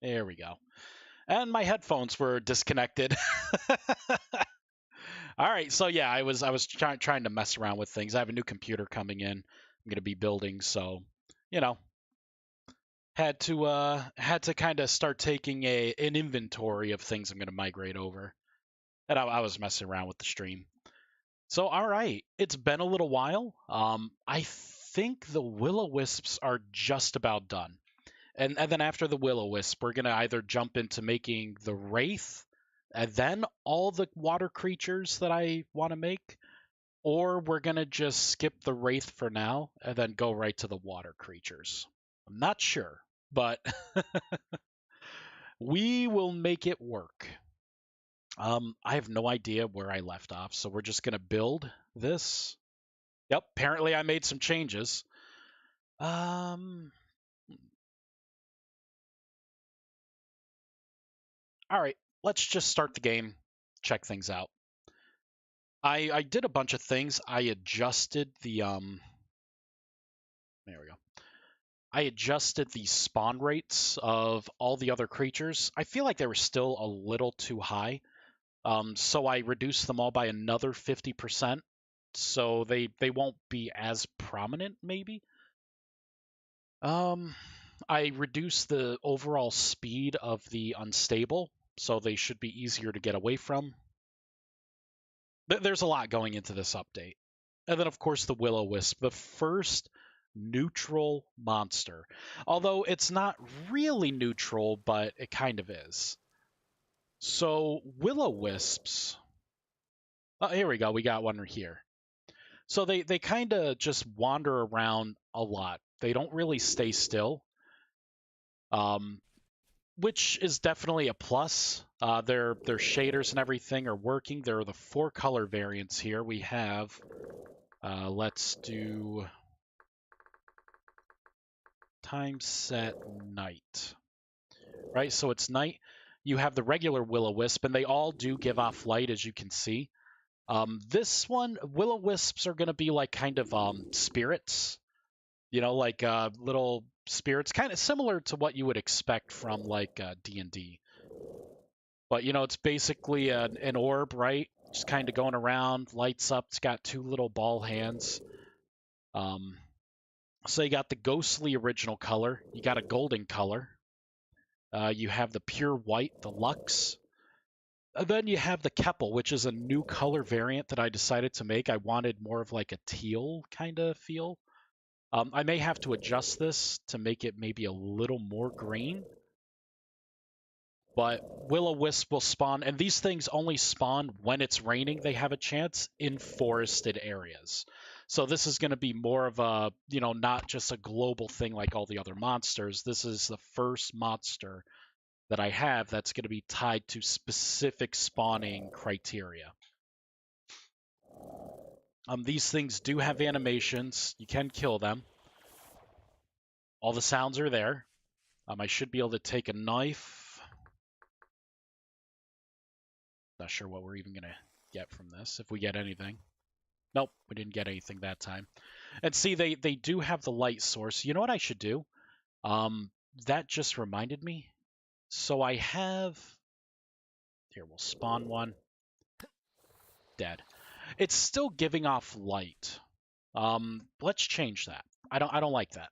There we go. And my headphones were disconnected. All right, so yeah, I was trying to mess around with things. I have a new computer coming in. I'm gonna be building, so you know, had to kind of start taking an inventory of things I'm gonna migrate over. And I was messing around with the stream. So all right, it's been a little while. I think the Willowisps are just about done. And then after the Will-O-Wisp, we're gonna either jump into making the Wraith, and then all the water creatures that I want to make, or we're gonna just skip the Wraith for now and then go right to the water creatures. I'm not sure, but we will make it work. I have no idea where I left off, so we're just gonna build this. Yep, apparently I made some changes. Um, all right, let's just start the game, check things out. I did a bunch of things. I adjusted the there we go. I adjusted the spawn rates of all the other creatures. I feel like they were still a little too high. So I reduced them all by another 50%. So they won't be as prominent, maybe. Um, I reduced the overall speed of the unstable, so they should be easier to get away from. There's a lot going into this update. And then, of course, the Will-O-Wisp, the first neutral monster. Although it's not really neutral, but it kind of is. So, Will-O-Wisps. Oh, here we go. We got one here. So they kind of just wander around a lot. They don't really stay still, which is definitely a plus. Their shaders and everything are working. There are the 4 color variants here. We have, let's do time set night. Right, so it's night. You have the regular Will-O-Wisp, and they all do give off light, as you can see. This one, Will-O-Wisps are going to be like kind of spirits, like little spirits, kind of similar to what you would expect from like D&D. But it's basically an orb, right? Just kind of going around, lights up. It's got 2 little ball hands. So you got the ghostly original color. You got a golden color. You have the pure white, the Lux. And then you have the Keppel, which is a new color variant that I decided to make. I wanted more of like a teal kind of feel. I may have to adjust this to make it maybe a little more green. But Will-O-Wisp will spawn, and these things only spawn when it's raining. They have a chance in forested areas. So this is going to be more of a, not just a global thing like all the other monsters. This is the first monster that I have that's going to be tied to specific spawning criteria. These things do have animations. You can kill them. All the sounds are there. I should be able to take a knife. Not sure what we're even going to get from this, if we get anything. Nope, we didn't get anything that time. And see, they do have the light source. You know what I should do? That just reminded me. So I have... Here, we'll spawn one. Dead. It's still giving off light. Let's change that. I don't like that.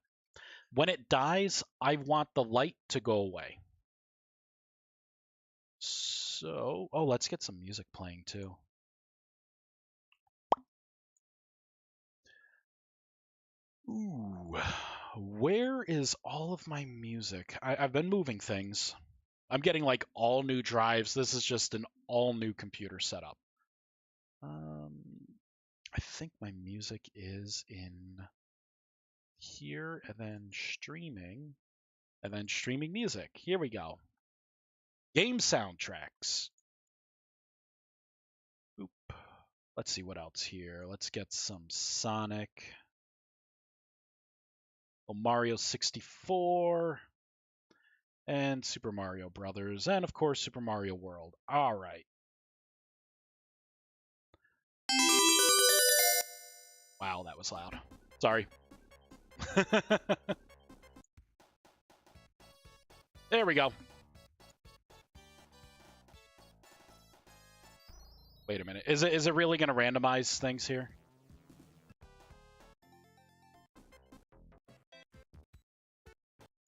When it dies, I want the light to go away. So, let's get some music playing too. Ooh, where is all of my music? I've been moving things. I'm getting like all new drives. This is just an all new computer setup. I think my music is in here, and then streaming music. Here we go. Game soundtracks. Oop. Let's see what else here. Let's get some Sonic. Mario 64. And Super Mario Brothers. And of course, Super Mario World. All right. Wow, that was loud. Sorry. There we go. Wait a minute. Is it really going to randomize things here?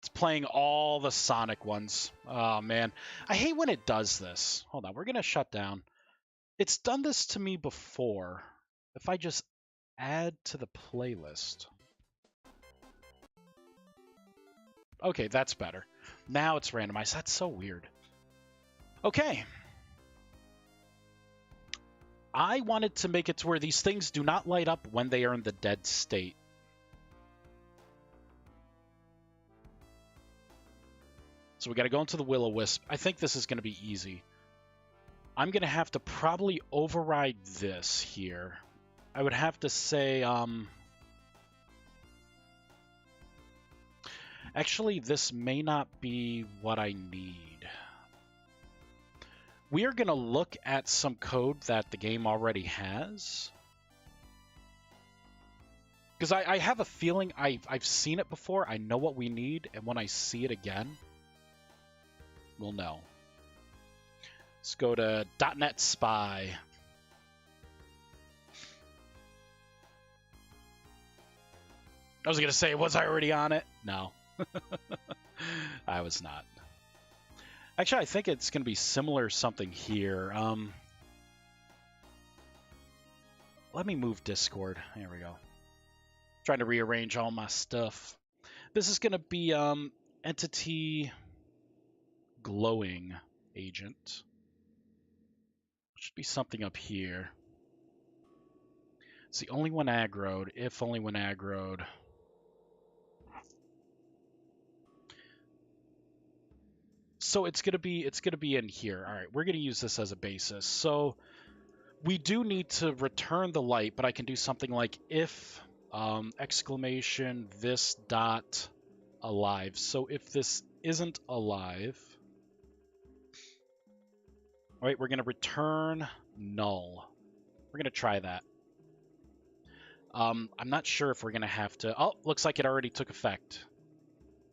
It's playing all the Sonic ones. Oh, man. I hate when it does this. Hold on. We're going to shut down. It's done this to me before. If I just add to the playlist. Okay, that's better. Now it's randomized. That's so weird. Okay. I wanted to make it to where these things do not light up when they are in the dead state. So we got to go into the Willowisp. I think this is going to be easy. I'm going to have to probably override this here. I would have to say, actually, this may not be what I need. We are going to look at some code that the game already has. Because I have a feeling I've seen it before. I know what we need. And when I see it again, we'll know. Let's go to .NET Spy. I was going to say, was I already on it? No. I was not. Actually, I think it's going to be similar something here. Let me move Discord. There we go. Trying to rearrange all my stuff. This is going to be entity glowing agent. Should be something up here. It's the only one aggroed, if only when aggroed. So it's gonna be in here. All right, we're gonna use this as a basis. So we do need to return the light, but I can do something like if exclamation this dot alive. So if this isn't alive, all right, we're gonna return null. We're gonna try that. I'm not sure if we're gonna have to. Oh, looks like it already took effect.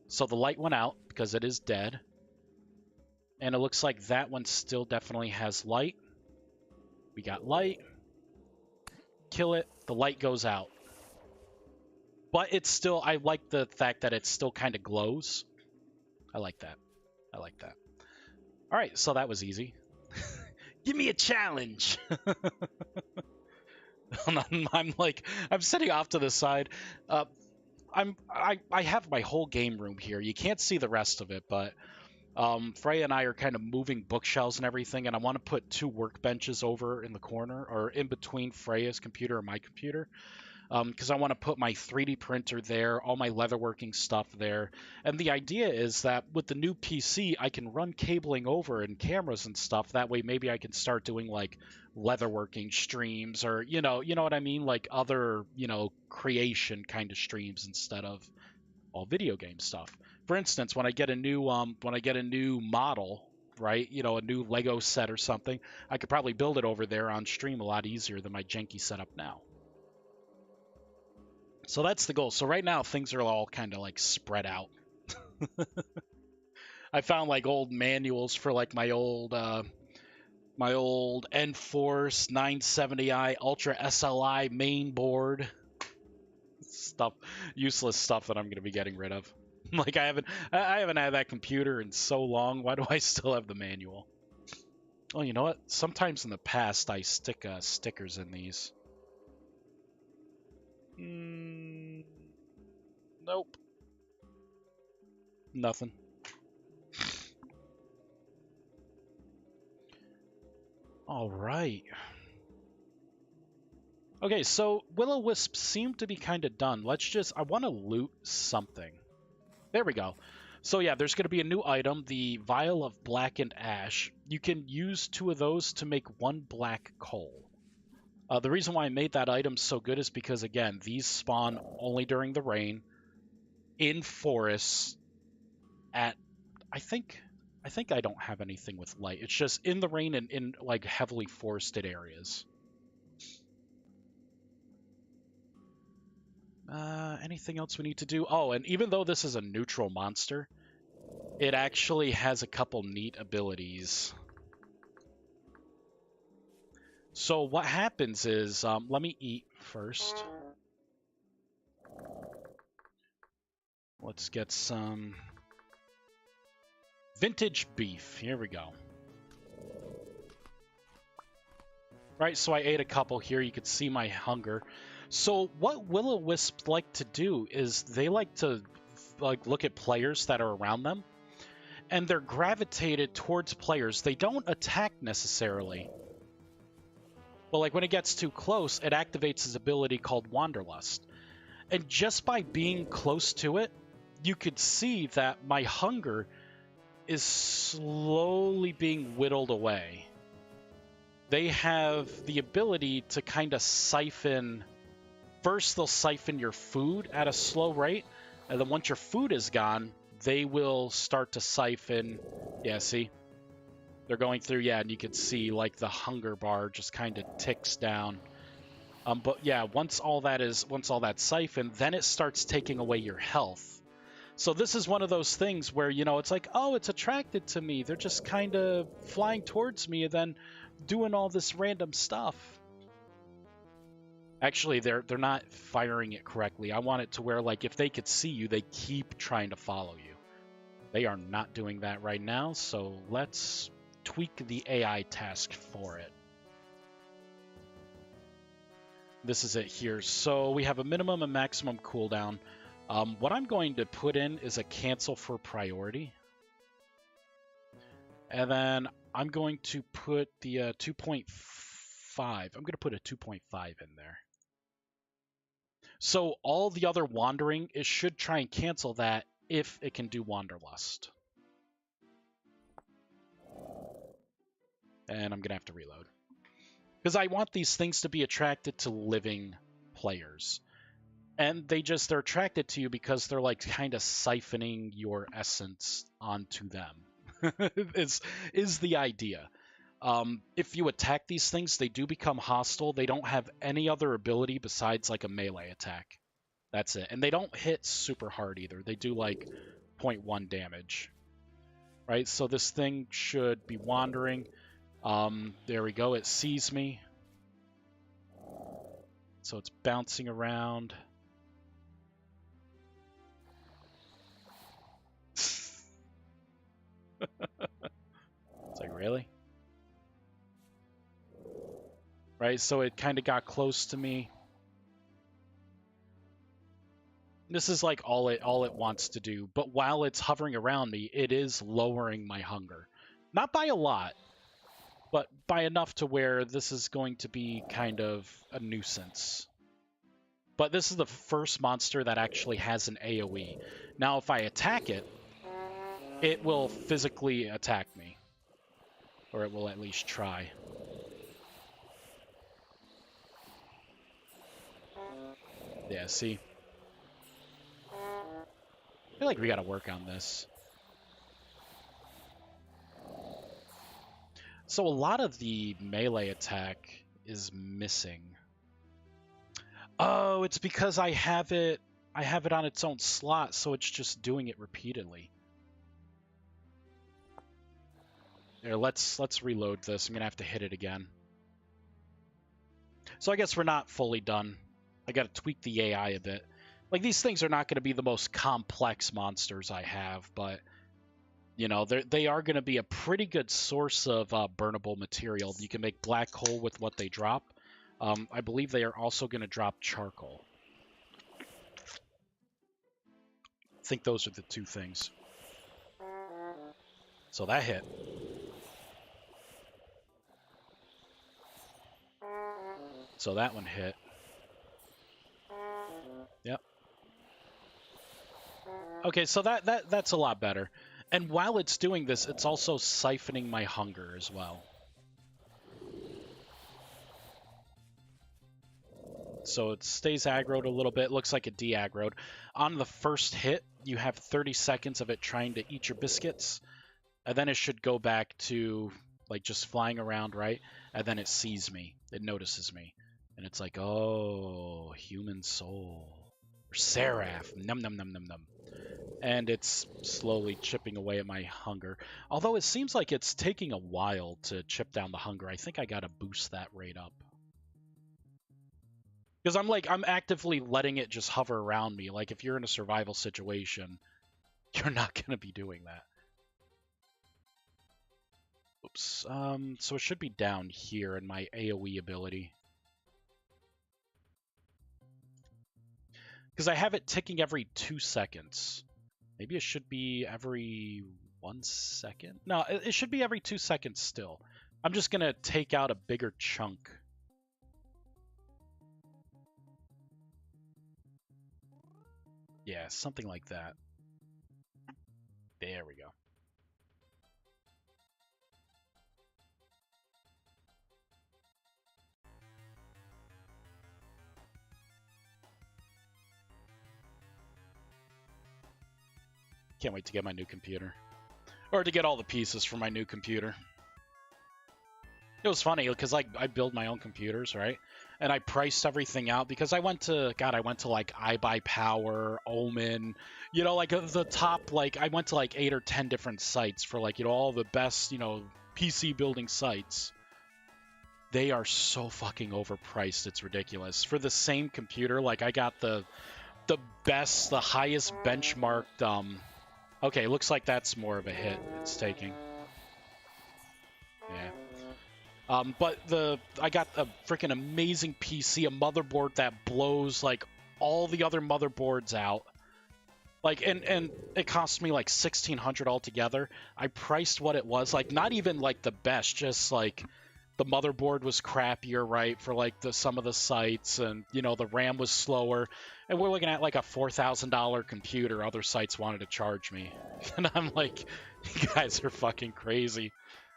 So the light went out because it is dead. And it looks like that one still definitely has light. We got light. Kill it. The light goes out. But it's still, I like the fact that it still kind of glows. I like that. I like that. All right, so that was easy. Give me a challenge. I'm sitting off to the side. I have my whole game room here. You can't see the rest of it, but Freya and I are kind of moving bookshelves and everything, and I want to put 2 workbenches over in the corner, or in between Freya's computer and my computer, because I want to put my 3D printer there, all my leatherworking stuff there. And the idea is that with the new PC, I can run cabling over and cameras and stuff. That way, maybe I can start doing like leatherworking streams, or you know what I mean, like other creation kind of streams instead of all video game stuff. For instance, when I get a new model, right, a new Lego set or something, I could probably build it over there on stream a lot easier than my janky setup now. So that's the goal. So right now things are all kind of like spread out. I found like old manuals for like my old Enforce 970i Ultra SLI main board stuff, useless stuff that I'm going to be getting rid of. Like I haven't had that computer in so long. Why do I still have the manual? Oh, you know what? Sometimes in the past I stick stickers in these. Nope. Nothing. All right. Okay, so Willowisp seemed to be kind of done. I want to loot something. There we go. So yeah, there's going to be a new item, the Vial of Blackened Ash. You can use 2 of those to make 1 black coal. The reason why I made that item so good is because, again, these spawn only during the rain, in forests, at, I think I don't have anything with light. It's just in the rain and in, like, heavily forested areas. Anything else we need to do? Oh, and even though this is a neutral monster, it actually has a couple neat abilities. So what happens is, let me eat first. Let's get some vintage beef. Here we go. Right, so I ate a couple here. You could see my hunger. So what Willowisps like to do is they like to look at players that are around them, and they're gravitated towards players. They don't attack necessarily. But like when it gets too close, it activates his ability called Wanderlust. And just by being close to it, you could see that my hunger is slowly being whittled away. They have the ability to kind of siphon. First, they'll siphon your food at a slow rate, and then once your food is gone, they will start to siphon. Yeah, see? They're going through, yeah, and you can see like the hunger bar just kind of ticks down. But yeah, once all that's siphoned, then it starts taking away your health. So this is one of those things where, you know, it's like, oh, it's attracted to me. They're just kind of flying towards me and then doing all this random stuff. Actually, they're not firing it correctly. I want it to where, like, if they could see you, they keep trying to follow you. They are not doing that right now, so let's tweak the AI task for it. This is it here. So we have a minimum and maximum cooldown. What I'm going to put in is a cancel for priority. And then I'm going to put the 2.5. I'm going to put a 2.5 in there. So all the other wandering, it should try and cancel that if it can do Wanderlust. And I'm going to have to reload. Because I want these things to be attracted to living players. And they're attracted to you because they're like kind of siphoning your essence onto them. is the idea. If you attack these things, they do become hostile. They don't have any other ability besides like a melee attack. That's it. And they don't hit super hard either. They do like 0.1 damage. Right? So this thing should be wandering. There we go. It sees me. So it's bouncing around. It's like, really? Right, so it kind of got close to me. This is like all it wants to do, but while it's hovering around me, it is lowering my hunger. Not by a lot, but by enough to where this is going to be kind of a nuisance. But this is the first monster that actually has an AoE. Now, if I attack it, it will physically attack me. Or it will at least try. Yeah, see? I feel like we gotta work on this. So a lot of the melee attack is missing. Oh, it's because I have it on its own slot, so it's just doing it repeatedly. There, let's reload this. I'm gonna have to hit it again. So I guess we're not fully done. I gotta tweak the AI a bit. Like, these things are not gonna be the most complex monsters I have, but you know, they are gonna be a pretty good source of burnable material. You can make black coal with what they drop. I believe they are also gonna drop charcoal. I think those are the two things. So that hit. So that one hit. Yep. Okay, so that's a lot better. And while it's doing this, it's also siphoning my hunger as well. So it stays aggroed a little bit. Looks like it de-aggroed. On the first hit, you have 30 seconds of it trying to eat your biscuits. And then it should go back to, like, just flying around, right? And then it sees me. It notices me. And it's like, oh, human soul. Or Seraph. Num, num, num, num, num. and it's slowly chipping away at my hunger. Although it seems like it's taking a while to chip down the hunger. I think I gotta boost that rate up. Because I'm actively letting it just hover around me. Like, if you're in a survival situation, you're not gonna be doing that. Oops. So it should be down here in my AoE ability. Because I have it ticking every 2 seconds. Maybe it should be every 1 second? No, it should be every 2 seconds still. I'm just going to take out a bigger chunk. Yeah, something like that. There we go. Can't wait to get my new computer. Or to get all the pieces for my new computer. It was funny because I build my own computers, right? And I priced everything out because I went to like iBuyPower, Omen, you know, like the top, like I went to like 8 or 10 different sites for like, you know, all the best, you know, PC building sites. They are so fucking overpriced, it's ridiculous. For the same computer, like I got the best, the highest benchmarked, okay, looks like that's more of a hit it's taking. Yeah. But I got a freaking amazing PC, a motherboard that blows like all the other motherboards out. Like, and it cost me like $1,600 altogether. I priced what it was, like not even like the best, just like the motherboard was crappier, right, for like some of the sites, and you know the RAM was slower, and we're looking at like a $4,000 computer. Other sites wanted to charge me, and I'm like, you guys are fucking crazy.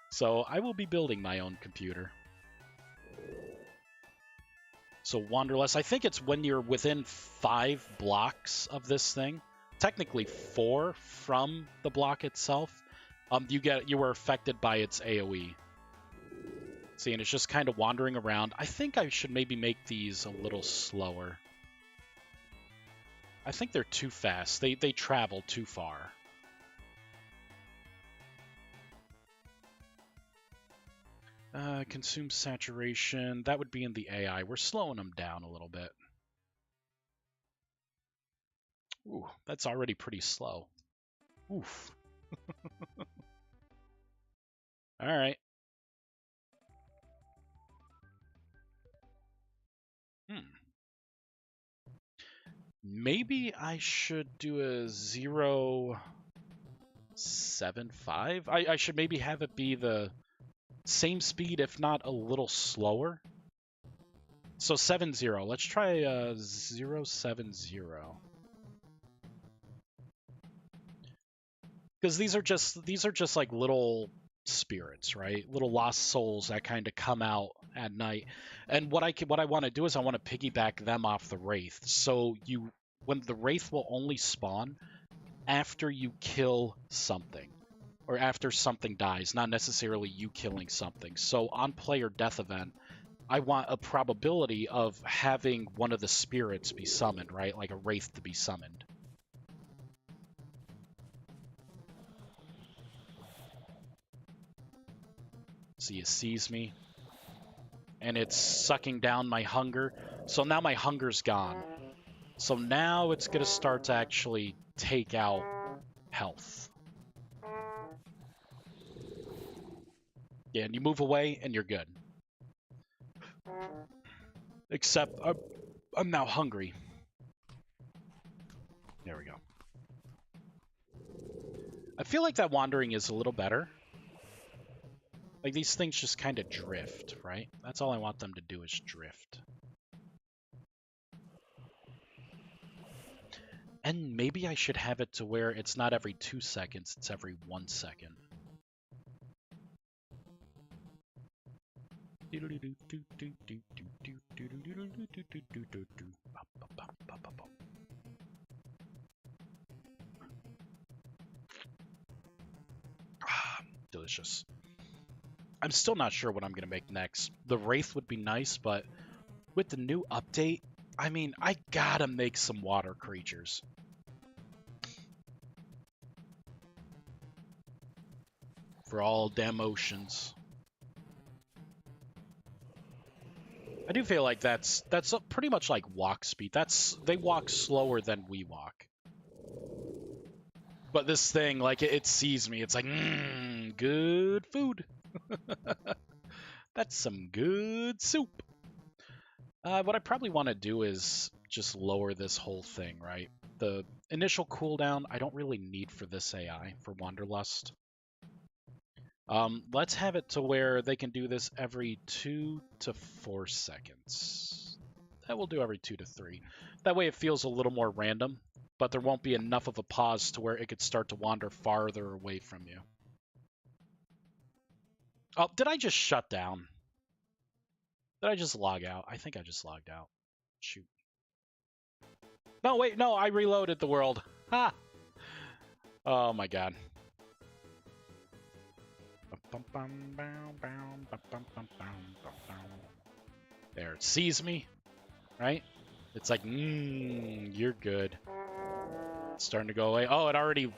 So I will be building my own computer. So Wanderlust, I think it's when you're within 5 blocks of this thing, technically 4 from the block itself, you were affected by its AoE. See, and it's just kind of wandering around. I think I should maybe make these a little slower. I think they're too fast. They travel too far. Consume saturation. That would be in the AI. We're slowing them down a little bit. Ooh, that's already pretty slow. Oof. All right. Maybe I should do a 0.75. I should maybe have it be the same speed, if not a little slower. So 7.0. Let's try 0.70. Because these are just like little spirits, right? Little lost souls that kind of come out at night. And what I want to do is I want to piggyback them off the wraith. So when the wraith will only spawn after you kill something, or after something dies, not necessarily you killing something. So on player death event, I want a probability of having one of the spirits be summoned, right? Like a wraith to be summoned. See, it sees me, and it's sucking down my hunger. So now my hunger's gone. So now it's going to start to actually take out health. Yeah, and you move away, and you're good. Except I'm now hungry. There we go. I feel like that wandering is a little better. Like, these things just kind of drift, right? That's all I want them to do is drift. And maybe I should have it to where it's not every 2 seconds, it's every 1 second. Delicious. I'm still not sure what I'm going to make next. The Wraith would be nice, but with the new update, I mean, I gotta make some water creatures. for all damn oceans. I do feel like that's pretty much like walk speed. They walk slower than we walk. But this thing, like, it sees me. It's like, good food. That's some good soup. What I probably want to do is just lower this whole thing, right? The initial cooldown, I don't really need for this AI, for Wanderlust. Let's have it to where they can do this every 2 to 4 seconds. That will do every 2 to 3. That way it feels a little more random, but there won't be enough of a pause to where it could start to wander farther away from you. Oh, did I just shut down? Did I just log out? I think I just logged out. Shoot. No, wait, no, I reloaded the world. Ha! Oh my god. There, it sees me, right? It's like, you're good. It's starting to go away. Oh, it already...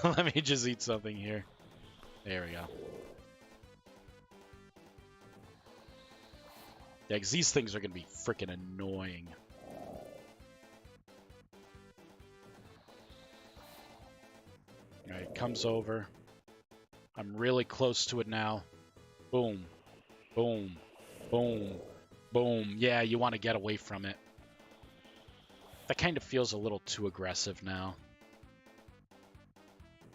Let me just eat something here. There we go. Yeah, because these things are going to be freaking annoying. Alright, it comes over. I'm really close to it now. Boom. Boom. Boom. Boom. Yeah, you want to get away from it. That kind of feels a little too aggressive now.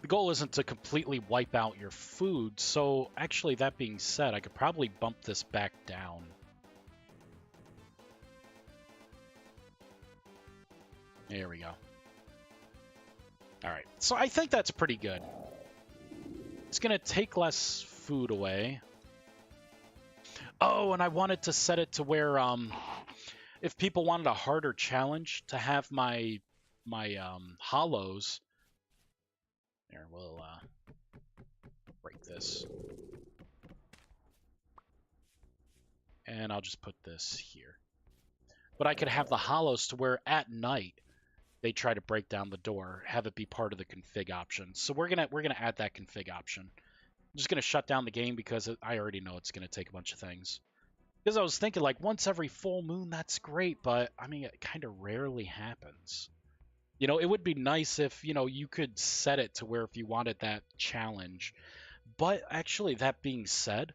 The goal isn't to completely wipe out your food, so actually, that being said, I could probably bump this back down. There we go. Alright, so I think that's pretty good. It's going to take less food away. Oh, and I wanted to set it to where, if people wanted a harder challenge, to have my hollows. There, we'll break this. And I'll just put this here. But I could have the hollows to where at night they try to break down the door, have it be part of the config option. So we're gonna add that config option. I'm just gonna shut down the game because I already know it's gonna take a bunch of things. Because I was thinking, like, once every full moon, that's great, but I mean, it kind of rarely happens. You know, it would be nice if, you know, you could set it to where if you wanted that challenge. But actually, that being said,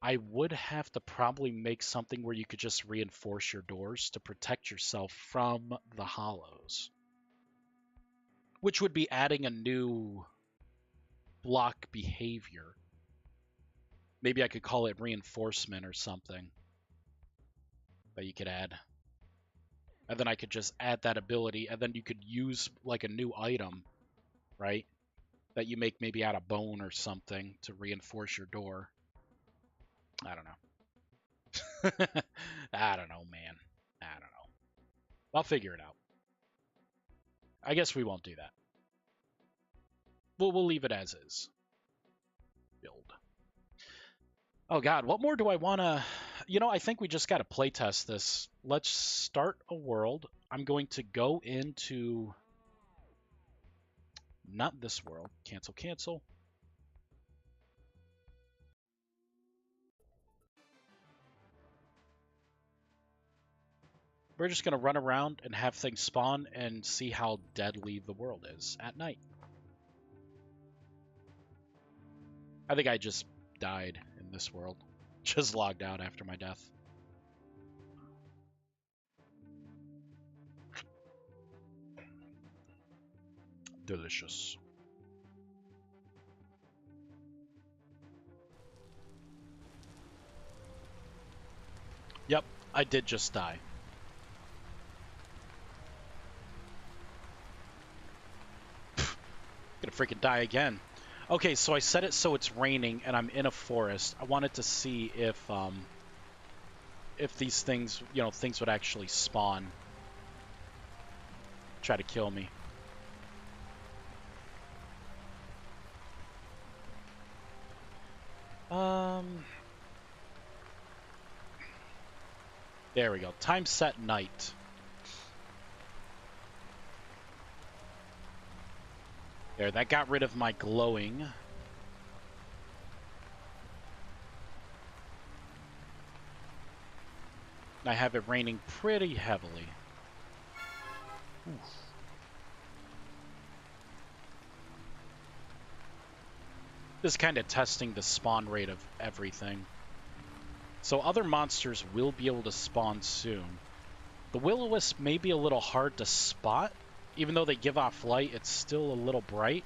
I would have to probably make something where you could just reinforce your doors to protect yourself from the hollows. Which would be adding a new block behavior. Maybe I could call it reinforcement or something that you could add. And then I could just add that ability, and then you could use like a new item, right? That you make maybe out of bone or something to reinforce your door. I don't know. I don't know, man. I don't know. I'll figure it out. I guess we won't do that. We'll leave it as is. Build. Oh god, what more do I want to... You know, I think we just got to playtest this. Let's start a world. I'm going to go into... Not this world. Cancel, cancel. We're just going to run around and have things spawn and see how deadly the world is at night. I think I just died in this world. Just logged out after my death. Delicious. Yep, I did just die. Gonna freaking die again. Okay, so I set it so it's raining and I'm in a forest. I wanted to see if these things, you know, things would actually spawn. Try to kill me. There we go. Time set night. There, that got rid of my glowing. I have it raining pretty heavily. Oof. This is kind of testing the spawn rate of everything. So other monsters will be able to spawn soon. The Willowisp may be a little hard to spot. Even though they give off light, it's still a little bright.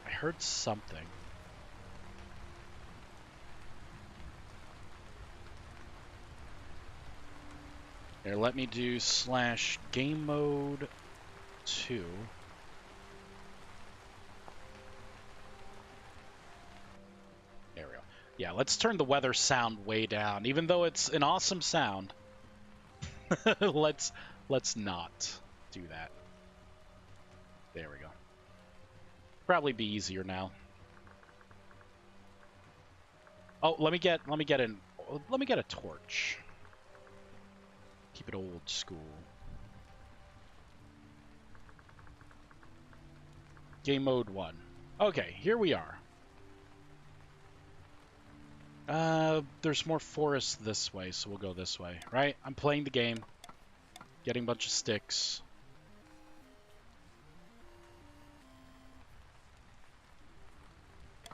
I heard something. Here, let me do / game mode 2. There we go. Yeah, let's turn the weather sound way down. Even though it's an awesome sound, let's not do that. There we go. Probably be easier now. Oh, let me get a torch. Keep it old school. Game mode 1. Okay, here we are. There's more forest this way, so we'll go this way, right? I'm playing the game, getting a bunch of sticks.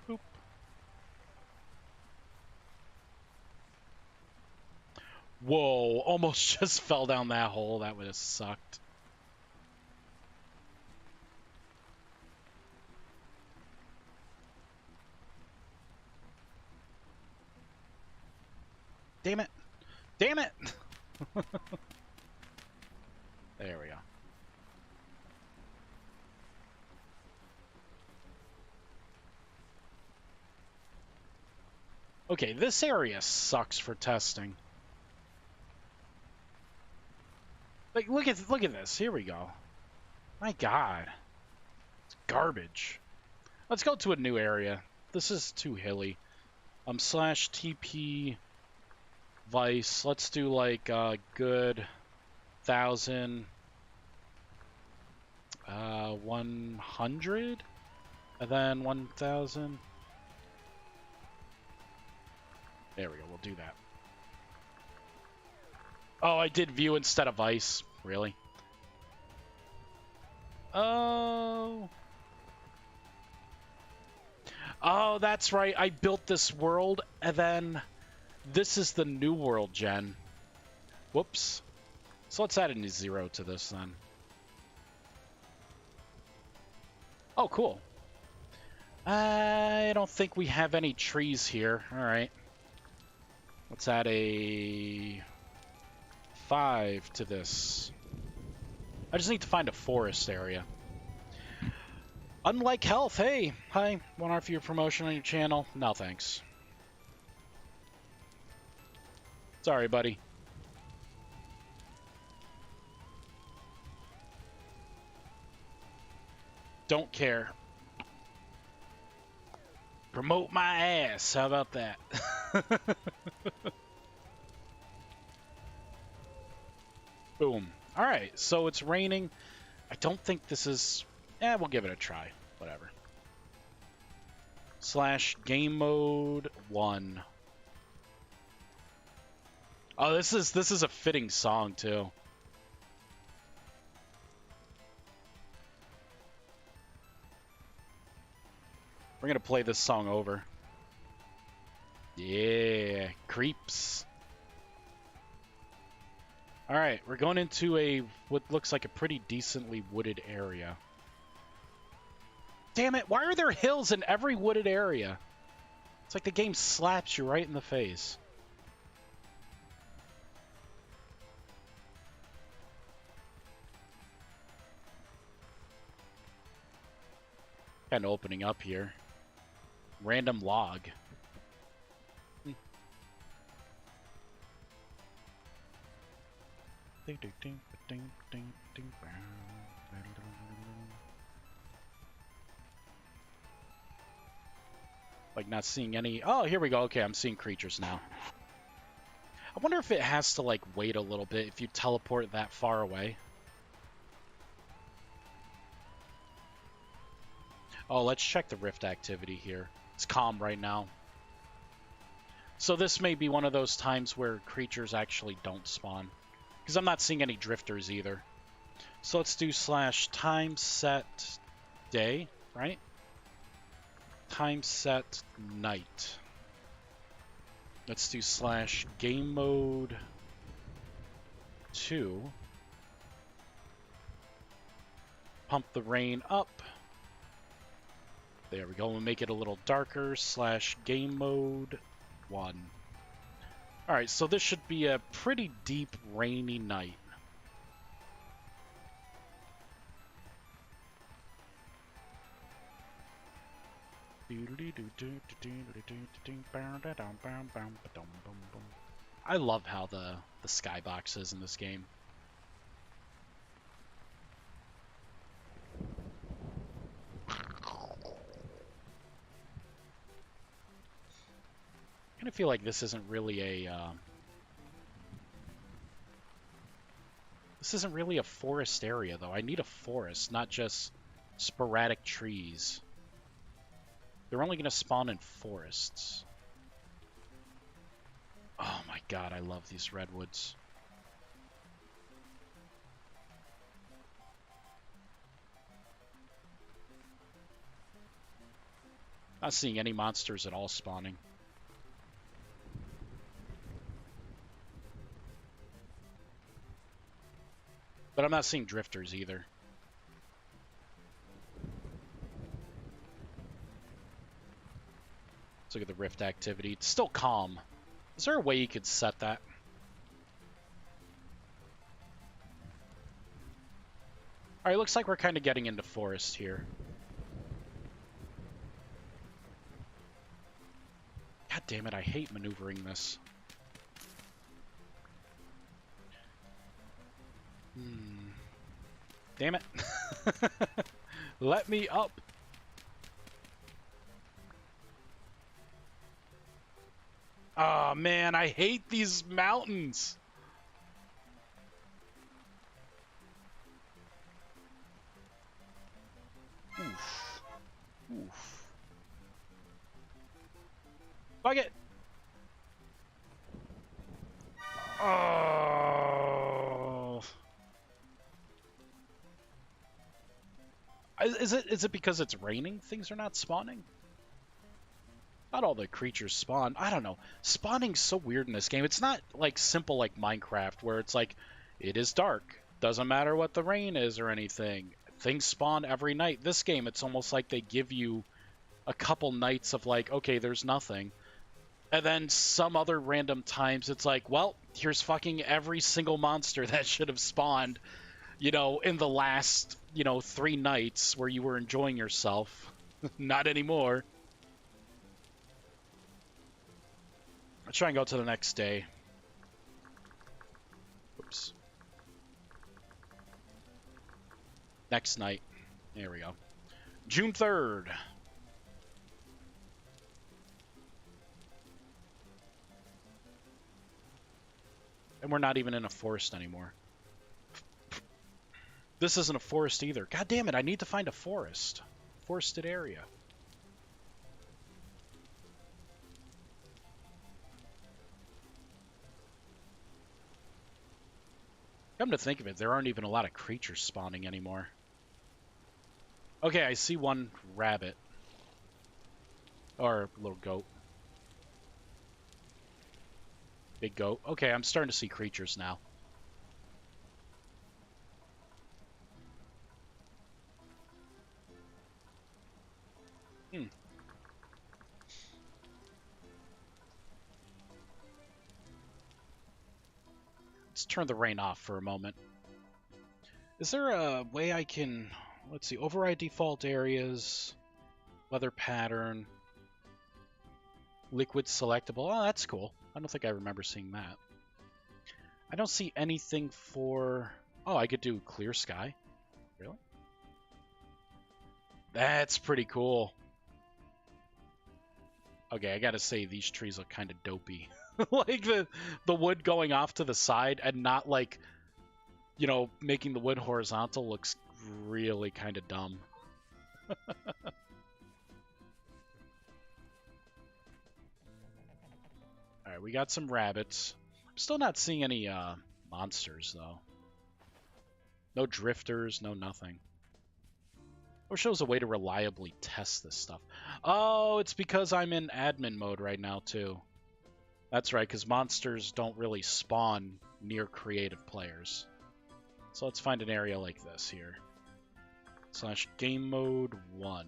Boop. Whoa, almost just fell down that hole. That would have sucked. Damn it. Damn it! There we go. Okay, this area sucks for testing. Like, look at this. Here we go. My God. It's garbage. Let's go to a new area. This is too hilly. / TP Vice. Let's do like good 1,000 100 and then 1,000. There we go. We'll do that. Oh, I did view instead of Vice. Really? Oh. Oh, that's right. I built this world, and then this is the new world gen. Whoops. So let's add a new 0 to this then. Oh, cool. I don't think we have any trees here. All right. Let's add a 5 to this. I just need to find a forest area. Unlike health, hey, hi, want to offer you a promotion on your channel? No, thanks. Sorry, buddy. Don't care. Promote my ass. How about that? Boom. All right, so it's raining. I don't think this is... we'll give it a try. Whatever. / game mode 1. Oh, this is a fitting song too. We're gonna play this song over. Yeah, creeps. All right, we're going into what looks like a pretty decently wooded area. Damn it, why are there hills in every wooded area? It's like the game slaps you right in the face. Kind of opening up here. Random log. Like not seeing any... Oh, here we go. Okay, I'm seeing creatures now. I wonder if it has to like wait a little bit if you teleport that far away. Oh, let's check the rift activity here. It's calm right now. So this may be one of those times where creatures actually don't spawn. Because I'm not seeing any drifters either. So let's do / time set day, right? Time set night. Let's do / game mode 2. Pump the rain up. There we go. We'll make it a little darker / game mode 1. Alright, so this should be a pretty deep rainy night. I love how the skybox is in this game. I kind of feel like this isn't really a forest area, though. I need a forest, not just sporadic trees. They're only going to spawn in forests. Oh my god, I love these redwoods. Not seeing any monsters at all spawning. But I'm not seeing drifters either. Let's look at the rift activity. It's still calm. Is there a way you could set that? Alright, looks like we're kind of getting into forest here. God damn it, I hate maneuvering this. Damn it. Let me up. Oh man, I hate these mountains. Oof. Oof. Fuck it. Oh. Is it because it's raining things are not spawning? Not all the creatures spawn. I don't know. Spawning's so weird in this game. It's not like simple like Minecraft where it's like it is dark. Doesn't matter what the rain is or anything. Things spawn every night. This game, it's almost like they give you a couple nights of like, okay, there's nothing. And then some other random times it's like, well, here's fucking every single monster that should have spawned, you know, in the last, 3 nights where you were enjoying yourself. Not anymore. Let's try and go to the next day. Oops. Next night. There we go. June 3rd. And we're not even in a forest anymore. This isn't a forest either. God damn it, I need to find a forest. Forested area. Come to think of it, there aren't even a lot of creatures spawning anymore. Okay, I see one rabbit. Or little goat. Big goat. Okay, I'm starting to see creatures now. Let's turn the rain off for a moment. Is there a way I can... Let's see. Override default areas. Weather pattern. Liquid selectable. Oh, that's cool. I don't think I remember seeing that. I don't see anything for... Oh, I could do clear sky. Really? That's pretty cool. Okay, I gotta say, these trees look kind of dopey. Like the wood going off to the side and not like, making the wood horizontal looks really kind of dumb. Alright, we got some rabbits. I'm still not seeing any monsters, though. No drifters, no nothing. I wish there was a way to reliably test this stuff. Oh, it's because I'm in admin mode right now, too. That's right, because monsters don't really spawn near creative players. So let's find an area like this here. / game mode 1.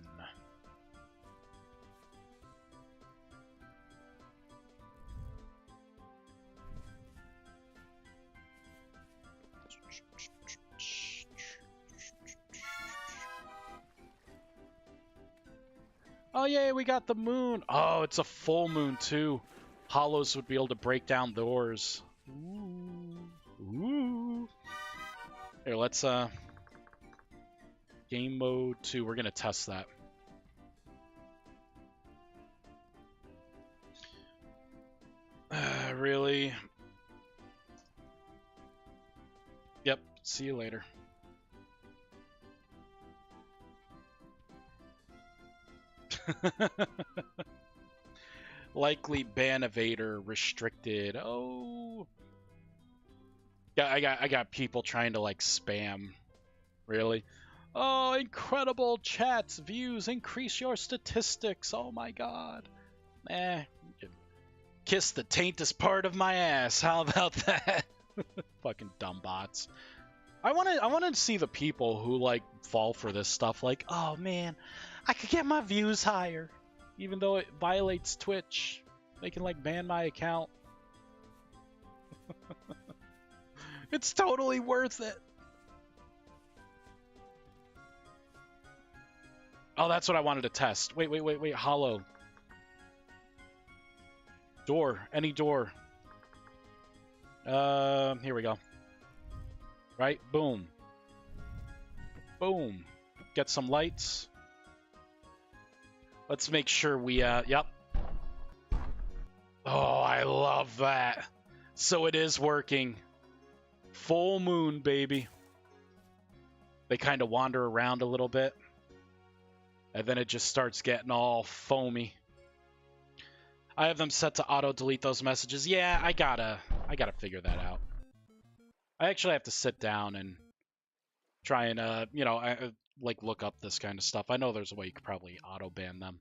Oh, yeah, we got the moon. Oh, it's a full moon, too. Hollows would be able to break down doors. Ooh. Ooh. Here, let's, game mode 2. We're going to test that. Really? Yep. See you later. Likely ban evader restricted. Oh. Yeah, I got people trying to like spam. Really? Oh, incredible chats, views, increase your statistics. Oh my god. Kiss the taintest part of my ass. How about that? Fucking dumb bots. I want to see the people who like fall for this stuff. Like, oh man, I could get my views higher, even though it violates Twitch. They can like ban my account. It's totally worth it. Oh, that's what I wanted to test. Wait. Hollow. Door. Any door. Here we go. Right? Boom. Boom. Get some lights. Let's make sure we, yep. Oh, I love that. So it is working. Full moon, baby. They kind of wander around a little bit. And then it just starts getting all foamy. I have them set to auto-delete those messages. Yeah, I gotta figure that out. I actually have to sit down and try and, you know, like look up this kind of stuff. I know there's a way you could probably auto-ban them.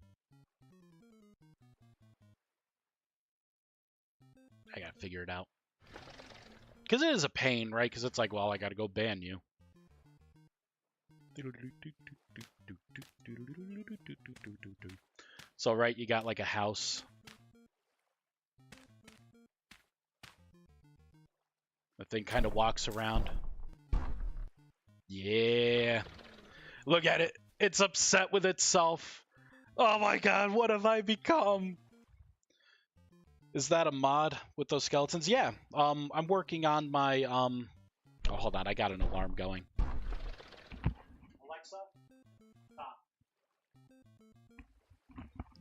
I gotta figure it out. Because it is a pain, right? Because it's like, well, I gotta go ban you. So, right, you got like a house. The thing kind of walks around. Yeah. Look at it. It's upset with itself. Oh my god, what have I become? Is that a mod with those skeletons? Yeah. I'm working on my, Oh, hold on. I got an alarm going. Alexa, stop.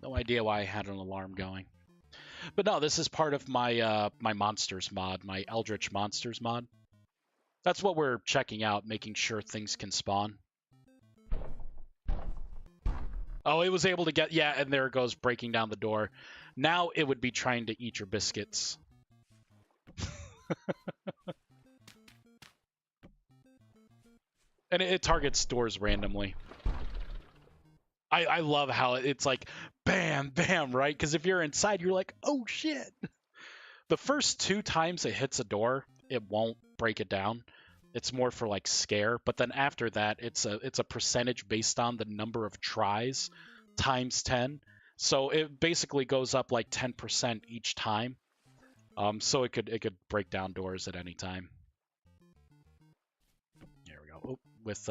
No idea why I had an alarm going. But no, this is part of my my monsters mod, my Eldritch Monsters mod. That's what we're checking out, making sure things can spawn. Oh, it was able to get, yeah, and there it goes, breaking down the door. Now it would be trying to eat your biscuits. And it targets doors randomly. I love how it's like, bam, bam, right? Because if you're inside, you're like, oh, shit. The first 2 times it hits a door, it won't break it down. It's more for like scare. But then after that, it's a percentage based on the number of tries times 10. So it basically goes up like 10% each time. So it could break down doors at any time. There we go. Oh, with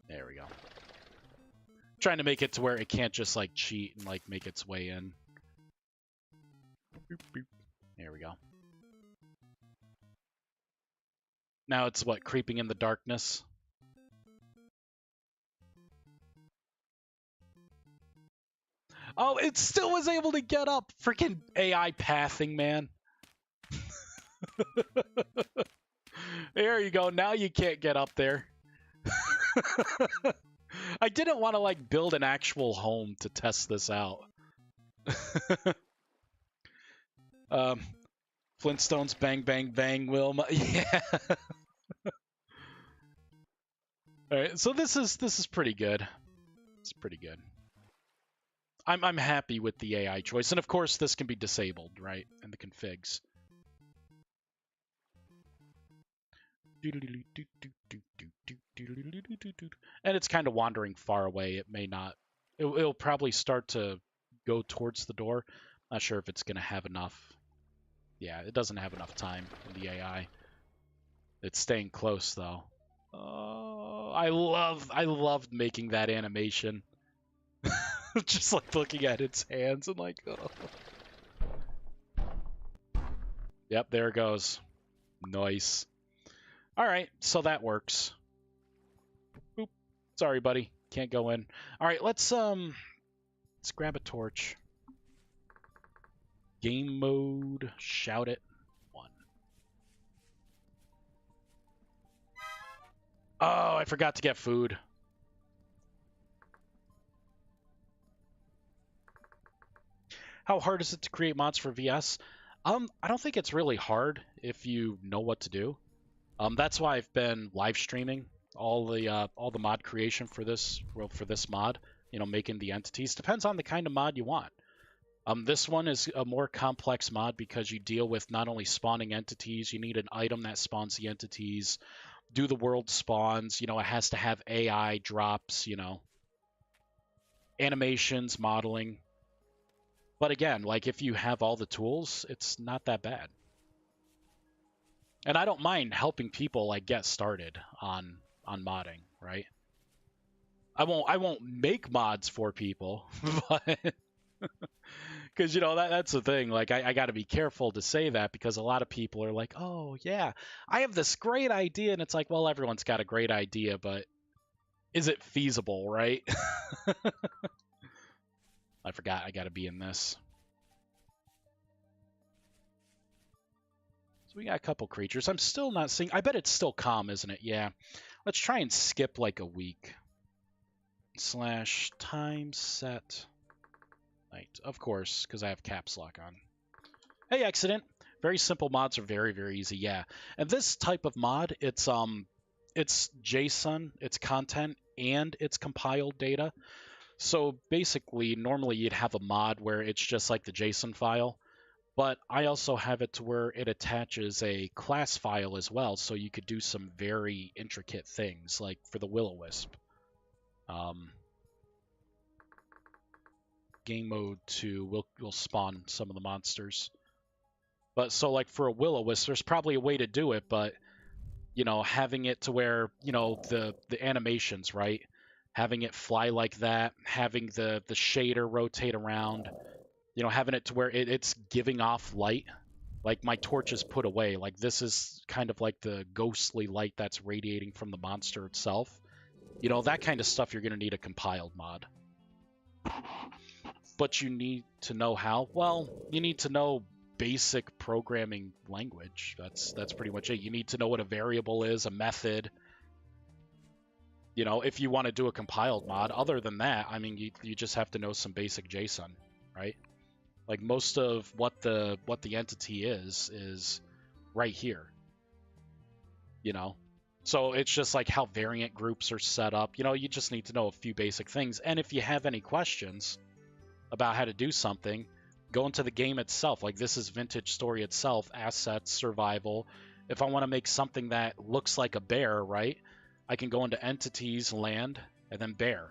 there we go. Trying to make it to where it can't just like cheat and like make its way in. Boop, boop. There we go. Now it's what, creeping in the darkness? Oh, it still was able to get up. Freaking AI pathing, man. There you go. Now you can't get up there. I didn't want to like build an actual home to test this out. um, Flintstones, bang, bang, bang, Wilma. Yeah. All right, so this is pretty good. It's pretty good. I'm happy with the AI choice, and of course this can be disabled, right, in the configs. And it's kind of wandering far away. It may not. It'll probably start to go towards the door. Not sure if it's going to have enough. Yeah, it doesn't have enough time in the AI. It's staying close though. Oh, I loved making that animation. Just like looking at its hands and like, oh. Yep, there it goes. Nice. All right, so that works. Oop. Sorry, buddy. Can't go in. All right, let's grab a torch. Game mode, shout it. 1. Oh, I forgot to get food. How hard is it to create mods for VS? I don't think it's really hard if you know what to do. That's why I've been live streaming all the mod creation for this mod. You know, making the entities depends on the kind of mod you want. This one is a more complex mod because you deal with not only spawning entities, you need an item that spawns the entities, do the world spawns, you know, it has to have AI drops, you know, animations, modeling. But again, like if you have all the tools, it's not that bad. And I don't mind helping people like get started on modding, right? I won't make mods for people, but because you know that's the thing. Like I got to be careful to say that because a lot of people are like, "Oh yeah, I have this great idea," and it's like, well, everyone's got a great idea, but is it feasible, right? I forgot I got to be in this. So we got a couple creatures. I'm still not seeing. I bet it's still calm, isn't it? Yeah. Let's try and skip like a week. / time set night. Of course, because I have caps lock on. Hey, accident. Very simple mods are very, very easy. Yeah. And this type of mod, it's JSON, it's content, and it's compiled data. So basically, normally you'd have a mod where it's just like the JSON file. But I also have it to where it attaches a class file as well, so you could do some very intricate things, like for the Willowisp. Game mode 2 will spawn some of the monsters. But so like for a Willowisp, there's probably a way to do it, but you know, having it to where, you know, the animations, right? Having it fly like that, having the shader rotate around, you know, having it to where it's giving off light. Like my torch is put away. Like this is kind of like the ghostly light that's radiating from the monster itself. You know, that kind of stuff you're going to need a compiled mod. But you need to know how. Well, you need to know basic programming language. That's pretty much it. You need to know what a variable is, a method. You know, if you want to do a compiled mod. Other than that, I mean, you just have to know some basic JSON, right? Like most of what the entity is right here. You know, so it's just like how variant groups are set up. You know, you just need to know a few basic things. And if you have any questions about how to do something, go into the game itself. Like this is Vintage Story itself, assets, survival. If I want to make something that looks like a bear, right? I can go into entities, land, and then bear.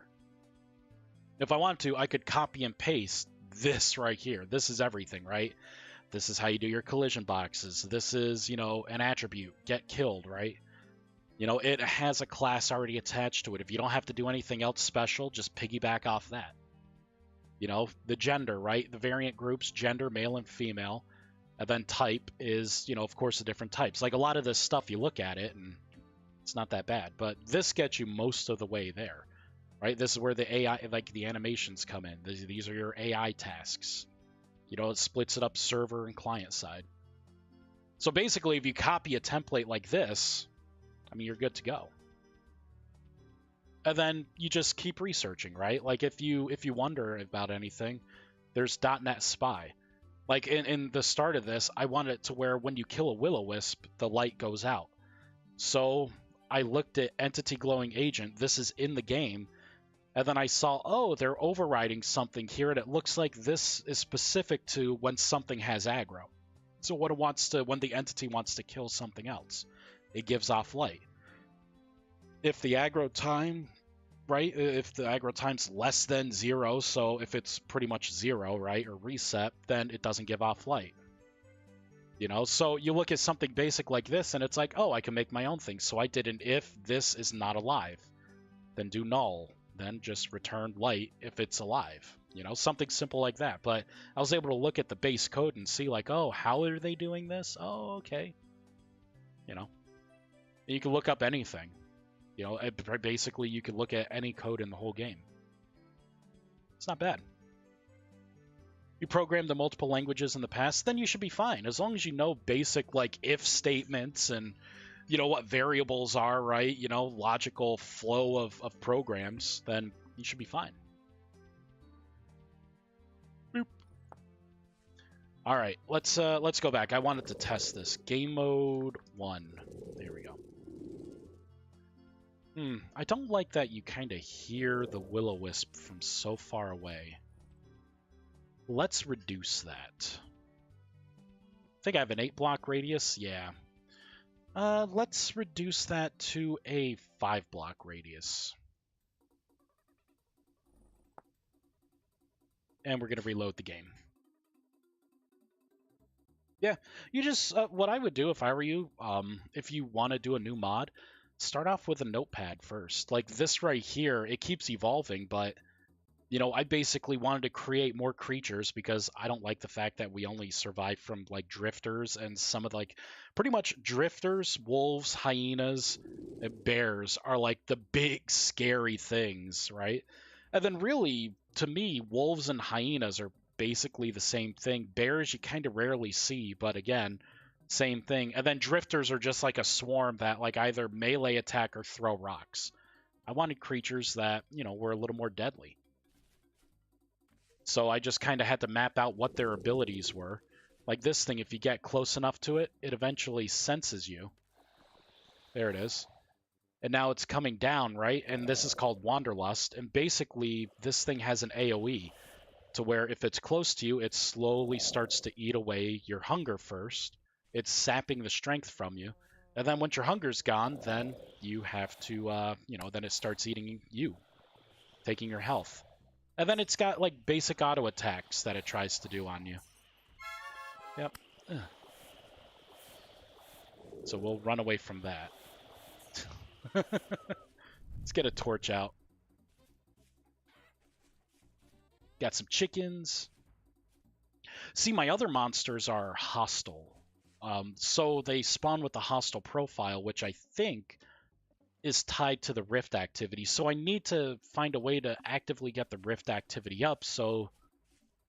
If I want to, I could copy and paste this right here. This is everything, right? This is how you do your collision boxes. This is, you know, an attribute, get killed, right? You know, it has a class already attached to it. If you don't have to do anything else special, just piggyback off that. You know, the gender, right? The variant groups, gender, male and female. And then type is, you know, of course, the different types. Like a lot of this stuff, you look at it and it's not that bad. But this gets you most of the way there, right? This is where the AI, like the animations come in. These are your AI tasks. You know, it splits it up server and client side. So basically, if you copy a template like this, I mean, you're good to go. And then you just keep researching, right? Like if you wonder about anything, there's .NET Spy. Like in the start of this, I wanted it to where when you kill a Willowisp, the light goes out. So I looked at Entity Glowing Agent. This is in the game. And then I saw, oh, they're overriding something here, and it looks like this is specific to when something has aggro. So when the entity wants to kill something else, it gives off light. If the aggro time, right? If the aggro time's less than 0, so if it's pretty much 0, right, or reset, then it doesn't give off light. You know, so you look at something basic like this, and it's like, oh, I can make my own thing. So I did an if this is not alive, then do null. Then just return light if it's alive. You know, something simple like that. But I was able to look at the base code and see, like, oh, how are they doing this? Oh, okay. You know, you can look up anything. You know, basically you could look at any code in the whole game. It's not bad. You programmed the multiple languages in the past, then you should be fine. As long as you know basic, like, if statements and, you know, what variables are, right? You know, logical flow of programs, then you should be fine. Boop. All right, let's go back. I wanted to test this. Game mode 1. There we go. I don't like that you kind of hear the Willowisp from so far away. Let's reduce that. I think I have an 8-block radius. Yeah. Let's reduce that to a 5-block radius. And we're going to reload the game. Yeah, you just, what I would do if I were you, if you want to do a new mod, start off with a notepad first. Like this right here, it keeps evolving, but, you know, I basically wanted to create more creatures because I don't like the fact that we only survive from, like, drifters and some of, like, pretty much drifters, wolves, hyenas, and bears are, like, the big, scary things, right? And then really, to me, wolves and hyenas are basically the same thing. Bears you kind of rarely see, but again, same thing. And then drifters are just like a swarm that, like, either melee attack or throw rocks. I wanted creatures that, you know, were a little more deadly. So I just kind of had to map out what their abilities were. Like this thing, if you get close enough to it, it eventually senses you. There it is. And now it's coming down, right? And this is called Wanderlust. And basically, this thing has an AoE to where if it's close to you, it slowly starts to eat away your hunger first. It's sapping the strength from you. And then once your hunger's gone, then you have to, you know, then it starts eating you, taking your health. And then it's got, like, basic auto attacks that it tries to do on you. Yep. Ugh. So we'll run away from that. Let's get a torch out. Got some chickens. See, my other monsters are hostile. So they spawn with a hostile profile, which I think is tied to the rift activity. So I need to find a way to actively get the rift activity up so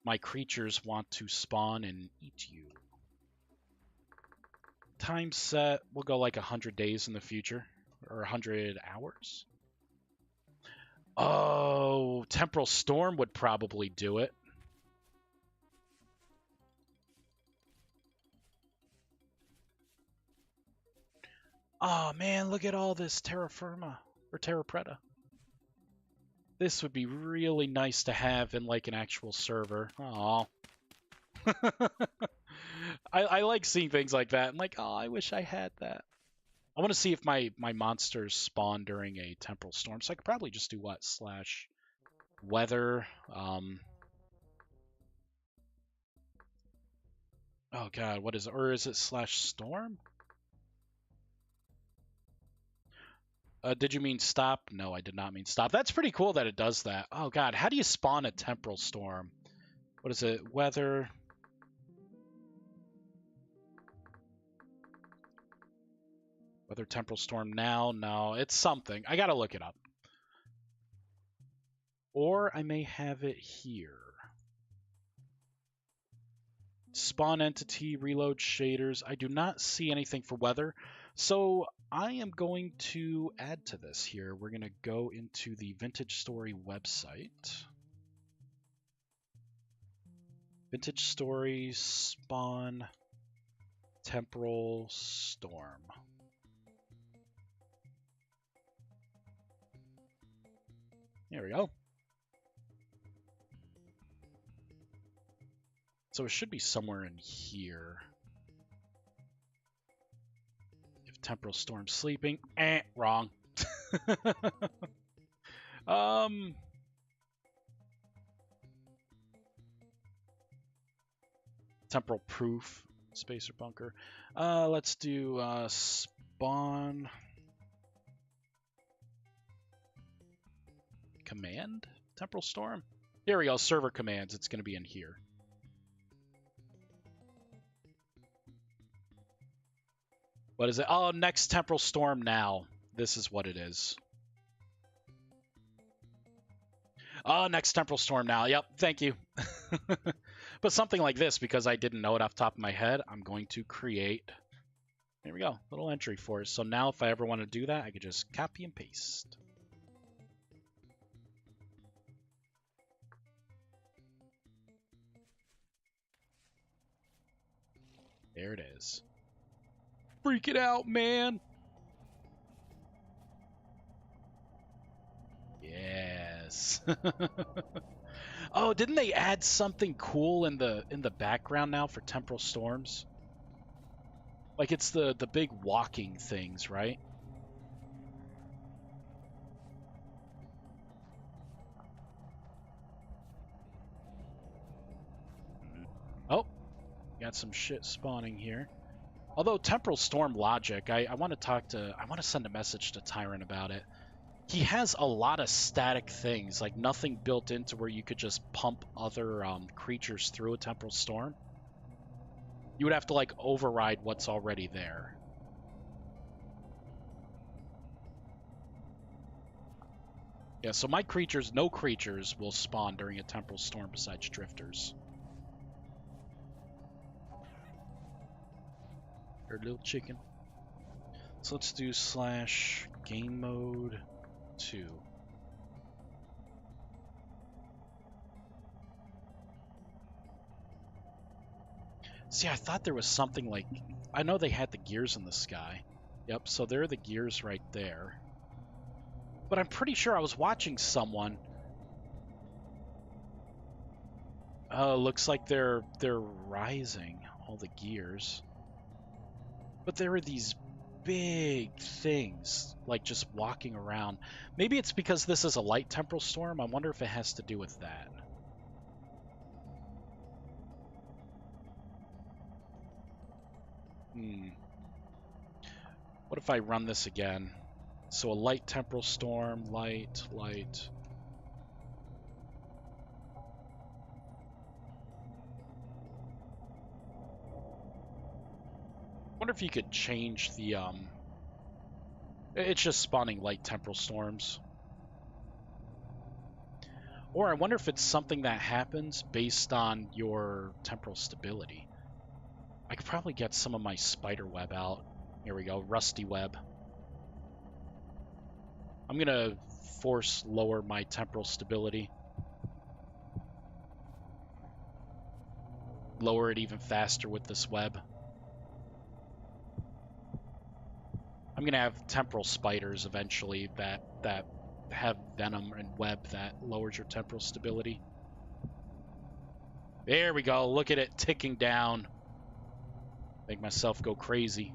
my creatures want to spawn and eat you. Time set, we'll go like 100 days in the future, or 100 hours. Oh, Temporal Storm would probably do it. Oh man, look at all this terra firma, or terra preta. This would be really nice to have in, like, an actual server. Aw. I like seeing things like that. I'm like, oh, I wish I had that. I want to see if my monsters spawn during a temporal storm. So I could probably just do what? /weather. Oh god, what is it? Or is it /storm? Did you mean stop? No, I did not mean stop. That's pretty cool that it does that. Oh god, how do you spawn a temporal storm? What is it? Weather. Weather temporal storm now? No, it's something. I gotta look it up. Or I may have it here. Spawn entity, reload shaders. I do not see anything for weather. So I am going to add to this here. We're going to go into the Vintage Story website. Vintage Story spawn temporal storm. There we go. So it should be somewhere in here. If temporal storm sleeping, wrong. Temporal proof, spacer bunker. Let's do spawn command temporal storm. There we go. Server commands. It's going to be in here. What is it? Oh, next temporal storm now. This is what it is. Oh, next temporal storm now. Yep, thank you. But something like this, because I didn't know it off the top of my head, I'm going to create, there we go, little entry for it. So now if I ever want to do that, I could just copy and paste. There it is. Freak it out, man. Yes. Oh, didn't they add something cool in the background now for temporal storms? Like it's the big walking things, right? Oh, got some shit spawning here. Although temporal storm logic, I want to send a message to Tyrant about it. He has a lot of static things, like nothing built into where you could just pump other creatures through a temporal storm. You would have to like override what's already there. Yeah, so my creatures, no creatures will spawn during a temporal storm besides drifters. Or little chicken. So let's do / game mode 2. See, I thought there was something like, I know they had the gears in the sky. Yep, so there are the gears right there. But I'm pretty sure I was watching someone. Looks like they're rising, all the gears. But there are these big things, like just walking around. Maybe it's because this is a light temporal storm. I wonder if it has to do with that. What if I run this again? So a light temporal storm, light. I wonder if you could change the, it's just spawning light temporal storms. Or I wonder if it's something that happens based on your temporal stability. I could probably get some of my spider web out. Here we go, rusty web. I'm gonna force lower my temporal stability. Lower it even faster with this web. I'm gonna have temporal spiders eventually that have venom and web that lowers your temporal stability. There we go. Look at it ticking down. Make myself go crazy.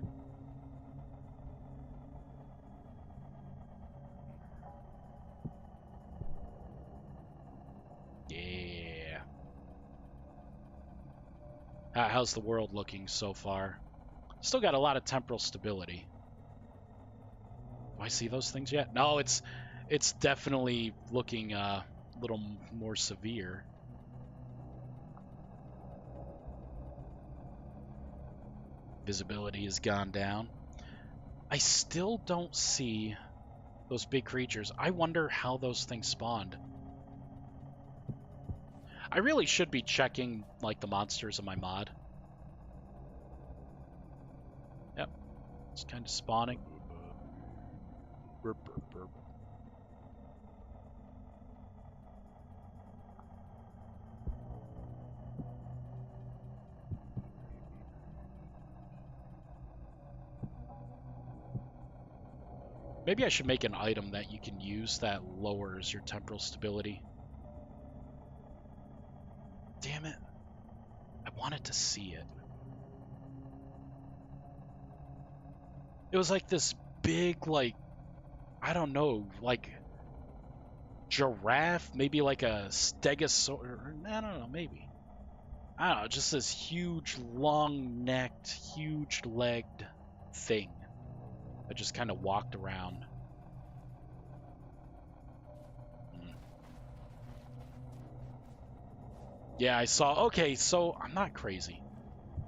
Yeah. How's the world looking so far? Still got a lot of temporal stability. Do I see those things yet? No, it's definitely looking a little more severe. Visibility has gone down. I still don't see those big creatures. I wonder how those things spawned. I really should be checking like the monsters in my mod. Yep, it's kind of spawning. Burp, burp, burp. Maybe I should make an item that you can use that lowers your temporal stability. Damn it. I wanted to see it. It was like this big, like, I don't know, like giraffe, maybe like a stegosaurus. I don't know, maybe. I don't know, just this huge, long-necked, huge-legged thing that just kind of walked around. Yeah, I saw. Okay, so I'm not crazy.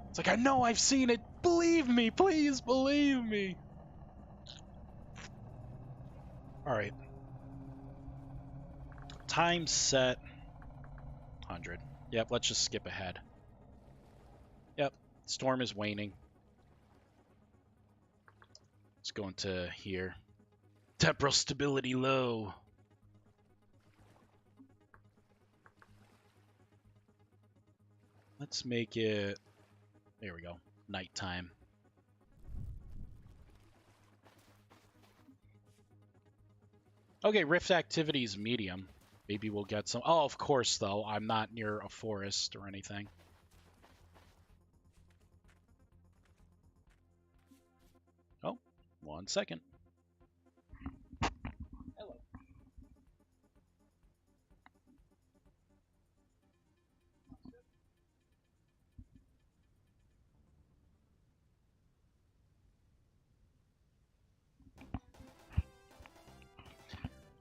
It's like, I know I've seen it. Believe me, please believe me. All right. Time set 100. Yep, let's just skip ahead. Yep, storm is waning. Let's go into here. Temporal stability low. Let's make it, there we go, nighttime. Okay, rift activity is medium. Maybe we'll get some. Oh, of course, though. I'm not near a forest or anything. Oh, 1 second. Hello.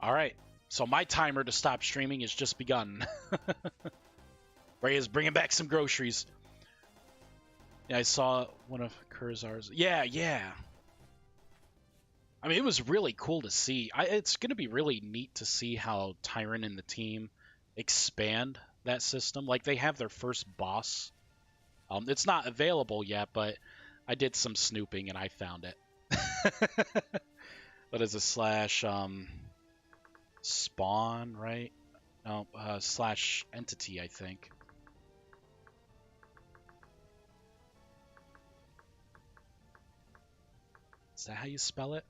All right. So my timer to stop streaming has just begun. Ray is bringing back some groceries. Yeah, I saw one of Kurzar's. Yeah, yeah. I mean, it was really cool to see. It's going to be really neat to see how Tyrant and the team expand that system. Like, they have their first boss. It's not available yet, but I did some snooping and I found it. What is a slash spawn, right? No, slash entity, I think. Is that how you spell it?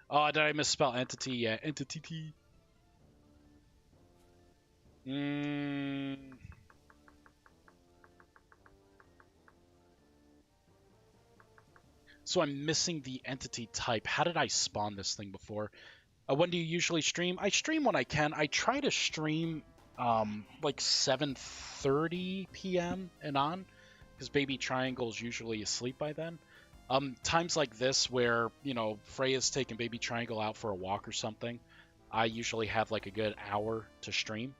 Oh, did I misspell entity? Yeah, entity. So I'm missing the entity type. How did I spawn this thing before? When do you usually stream? I stream when I can. I try to stream like 7:30 p.m. and on, because Baby Triangle's usually asleep by then. Times like this where, you know, Freya's taking Baby Triangle out for a walk or something, I usually have like a good hour to stream.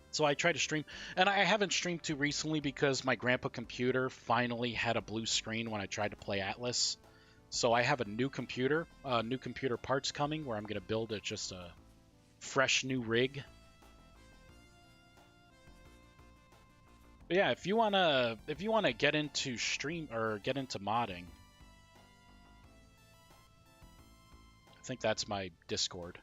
So I try to stream, and I haven't streamed too recently because my grandpa computer finally had a blue screen when I tried to play Atlas. So I have a new computer parts coming where I'm going to build just a fresh new rig. But yeah, if you wanna get into stream or get into modding, I think that's my Discord.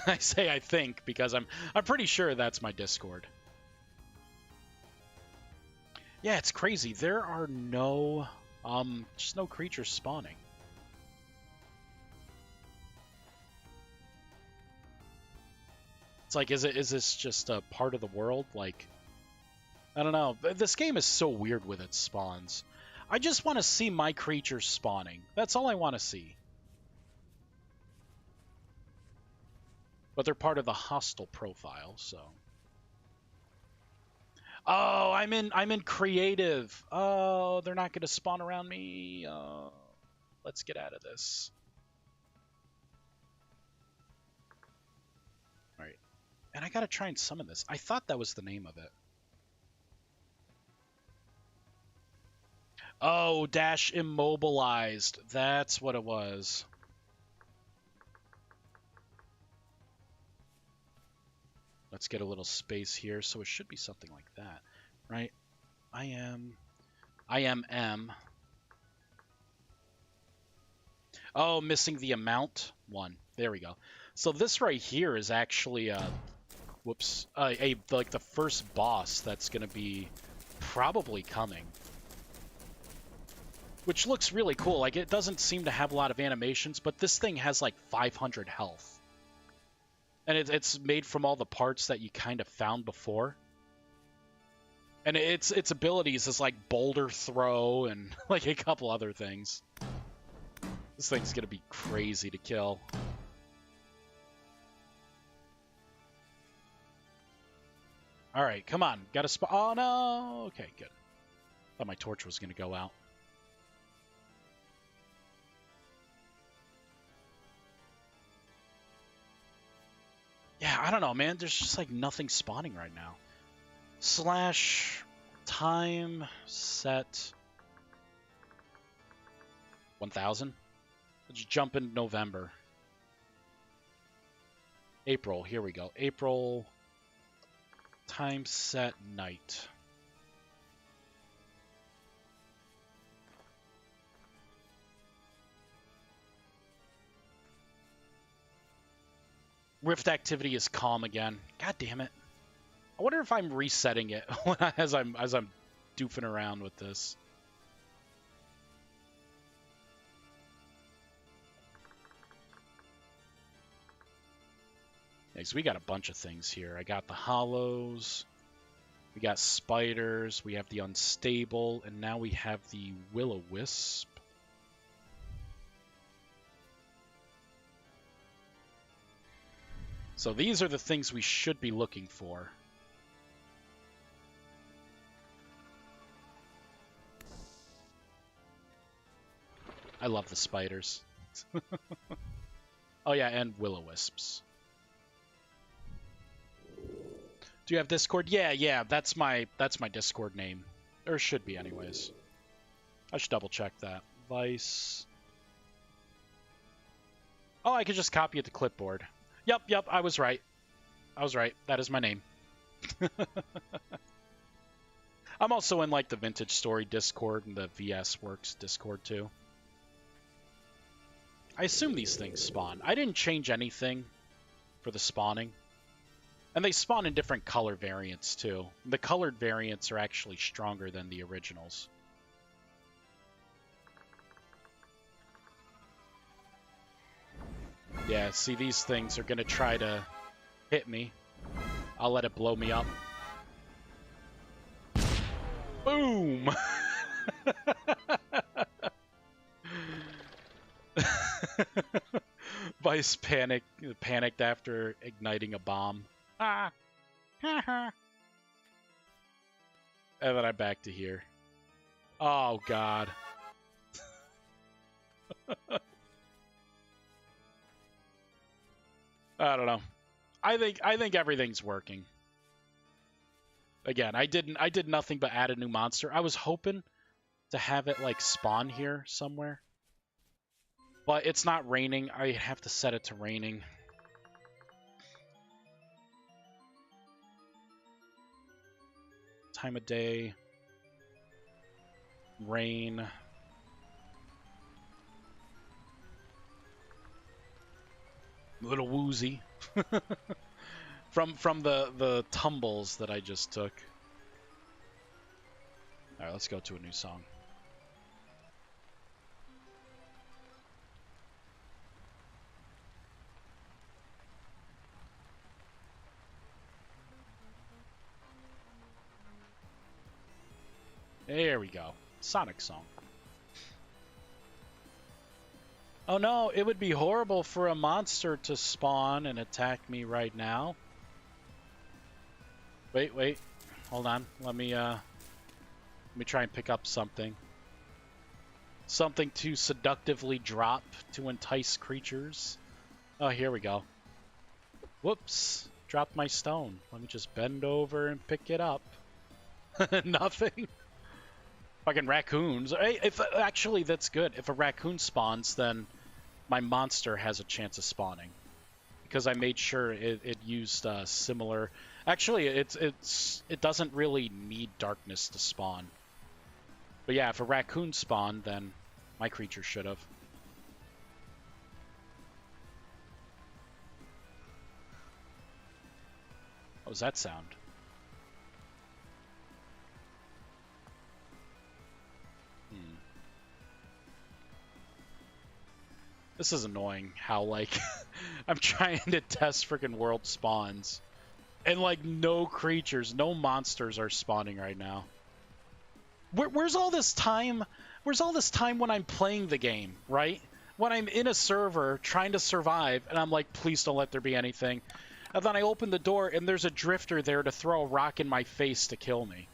I say I think because I'm pretty sure that's my Discord. Yeah, it's crazy. There are no just no creatures spawning. It's like, is this just a part of the world? Like, I don't know. This game is so weird with its spawns. I just want to see my creatures spawning. That's all I want to see. But they're part of the hostile profile, so. Oh, I'm in creative. Oh, they're not going to spawn around me. Let's get out of this. All right. And I got to try and summon this. I thought that was the name of it. Oh, dash immobilized. That's what it was. Let's get a little space here. So it should be something like that, right? I am M. Oh, missing the amount one. There we go. So this right here is actually whoops, like the first boss that's gonna be probably coming, which looks really cool. Like, it doesn't seem to have a lot of animations, but this thing has like 500 health, and it's made from all the parts that you kind of found before. And its abilities is like boulder throw and like a couple other things. This thing's gonna be crazy to kill. All right, come on, got a spot. Oh no, okay, good. Thought my torch was gonna go out. Yeah, I don't know, man. There's just like nothing spawning right now. Slash time set 1000. Let's jump in November. April, here we go. April time set night. Rift activity is calm again. God damn it. I wonder if I'm resetting it as I'm doofing around with this. Next, we got a bunch of things here. I got the hollows, we got spiders, we have the unstable, and now we have the Willowisp. So these are the things we should be looking for. I love the spiders. Oh yeah, and Willowisps. Do you have Discord? Yeah, that's my Discord name. Or should be anyways. I should double check that. Vice. Oh, I could just copy it to clipboard. Yep, I was right. That is my name. I'm also in like the Vintage Story Discord and the VS Works Discord too. I assume these things spawn. I didn't change anything for the spawning. And they spawn in different color variants too. The colored variants are actually stronger than the originals. Yeah, see, these things are going to try to hit me. I'll let it blow me up. Boom! Vice panicked after igniting a bomb. Ah! And then I'm back to here. Oh, God. I don't know. I think everything's working. Again, I did nothing but add a new monster. I was hoping to have it like spawn here somewhere. But it's not raining. I have to set it to raining. Time of day. Rain. A little woozy. from the tumbles that I just took. Alright, let's go to a new song. There we go. Sonic song. Oh no, it would be horrible for a monster to spawn and attack me right now. Wait. Hold on. Let me try and pick up something. Something to seductively drop to entice creatures. Oh, here we go. Whoops. Dropped my stone. Let me just bend over and pick it up. Nothing. Fucking raccoons. Hey, actually, that's good. If a raccoon spawns, then my monster has a chance of spawning. Because I made sure it used similar... Actually, it doesn't really need darkness to spawn. But yeah, if a raccoon spawned, then my creature should have. What was that sound? This is annoying how, like, I'm trying to test freaking world spawns. And, like, no creatures, no monsters are spawning right now. Where's all this time? Where's all this time when I'm playing the game, right? When I'm in a server trying to survive, and I'm like, please don't let there be anything. And then I open the door, and there's a drifter there to throw a rock in my face to kill me.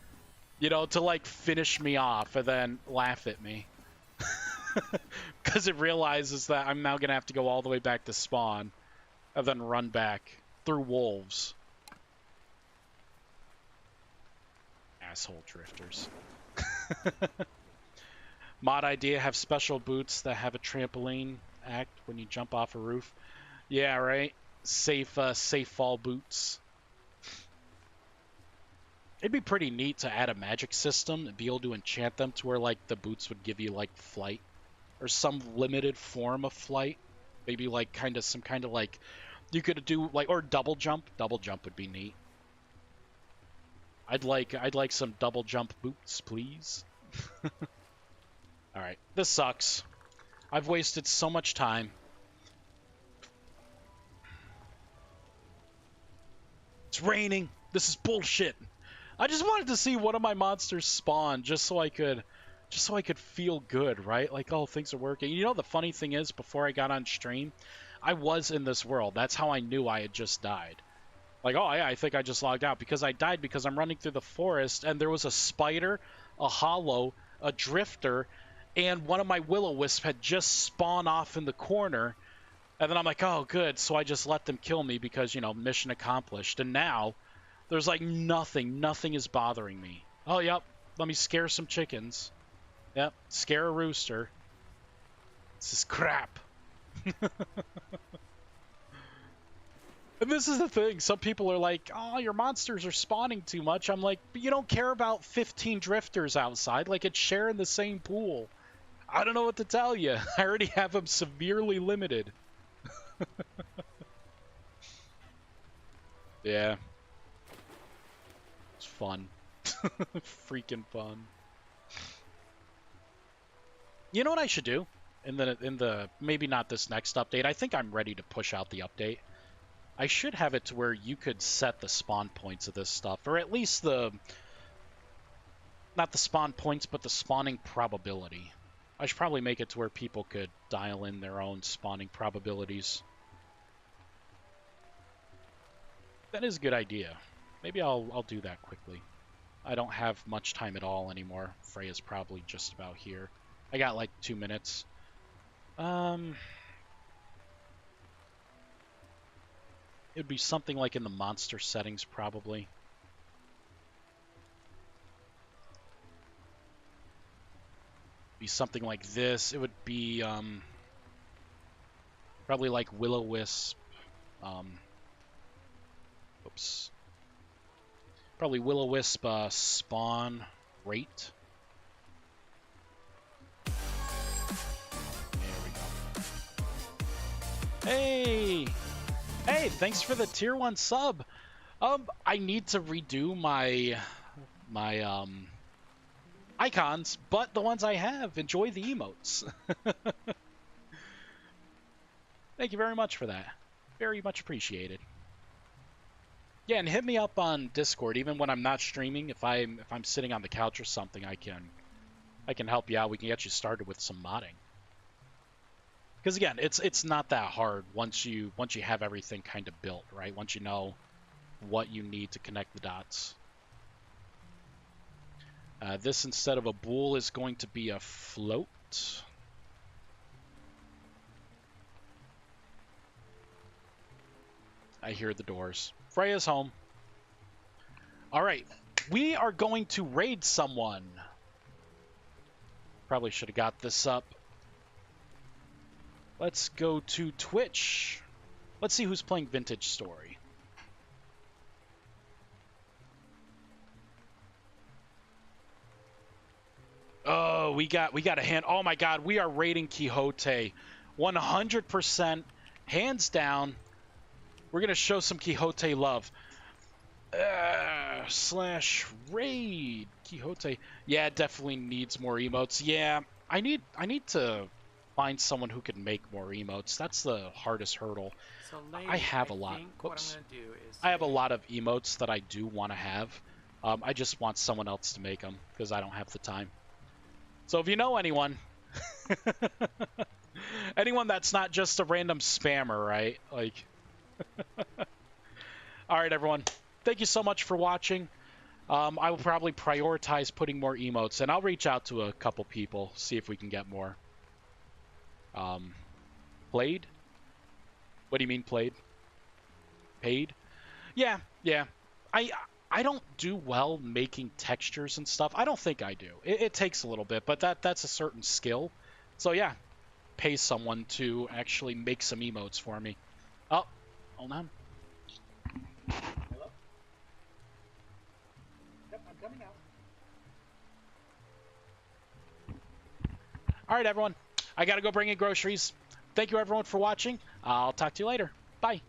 You know, to, like, finish me off and then laugh at me. Because it realizes that I'm now going to have to go all the way back to spawn and then run back through wolves. Asshole drifters. Mod idea, have special boots that have a trampoline act when you jump off a roof. Yeah, right? Safe fall boots. It'd be pretty neat to add a magic system and be able to enchant them to where, like, the boots would give you, like, flight. Or some limited form of flight. Maybe, like, some kind of, like, you could do, like, or double jump. Double jump would be neat. I'd like some double jump boots, please. Alright, this sucks. I've wasted so much time. It's raining. This is bullshit. I just wanted to see one of my monsters spawn just so I could feel good, right? Like, oh, things are working. You know, the funny thing is, before I got on stream, I was in this world. That's how I knew I had just died. Like, oh, yeah, I think I just logged out. Because I died because I'm running through the forest, and there was a spider, a hollow, a drifter, and one of my Willowisp had just spawned off in the corner. And then I'm like, oh, good. So I just let them kill me because, you know, mission accomplished. And now, there's, like, nothing. Nothing is bothering me. Oh, yep. Let me scare some chickens. Yep, scare a rooster. This is crap. And this is the thing. Some people are like, oh, your monsters are spawning too much. I'm like, but you don't care about 15 drifters outside. Like, it's sharing the same pool. I don't know what to tell you. I already have them severely limited. Yeah. It's fun. Freaking fun. You know what I should do? In the maybe not this next update. I think I'm ready to push out the update. I should have it to where you could set the spawn points of this stuff, or at least not the spawn points, but the spawning probability. I should probably make it to where people could dial in their own spawning probabilities. That is a good idea. Maybe I'll do that quickly. I don't have much time at all anymore. Freya's probably just about here. I got like 2 minutes. It'd be something like in the monster settings, probably. Be something like this. It would be probably like Willowisp. Oops. Probably Willowisp spawn rate. There we go. Hey! Hey, thanks for the tier 1 sub. I need to redo my icons, but the ones I have, enjoy the emotes. Thank you very much for that. Very much appreciated. Yeah, and hit me up on Discord even when I'm not streaming. If I'm sitting on the couch or something, I can help you out. We can get you started with some modding. Because again, it's not that hard once you have everything kind of built, right? Once you know what you need to connect the dots. This, instead of a bool, is going to be a float. I hear the doors. Freya's home. All right, we are going to raid someone. Probably should have got this up. Let's go to Twitch. Let's see who's playing Vintage Story. Oh, we got a hand. Oh my God, we are raiding Quixote. 100%, hands down. We're gonna show some Quixote love. Slash raid Quixote. Yeah, it definitely needs more emotes. Yeah, I need to find someone who can make more emotes. That's the hardest hurdle. So, ladies, I have I a lot. think what I'm Whoops. going to do is I have a say, lot of emotes that I do want to have. I just want someone else to make them because I don't have the time. So if you know anyone, anyone that's not just a random spammer, right? Like, all right, everyone. Thank you so much for watching. I will probably prioritize putting more emotes, and I'll reach out to a couple people, see if we can get more. Um, played? What do you mean played? Paid? Yeah, yeah. I I don't do well making textures and stuff. I don't think I do. It takes a little bit, but that's a certain skill. So yeah, pay someone to actually make some emotes for me. Oh, hold on. Hello? Yep, I'm coming out. All right, everyone. I got to go bring in groceries. Thank you, everyone, for watching. I'll talk to you later. Bye.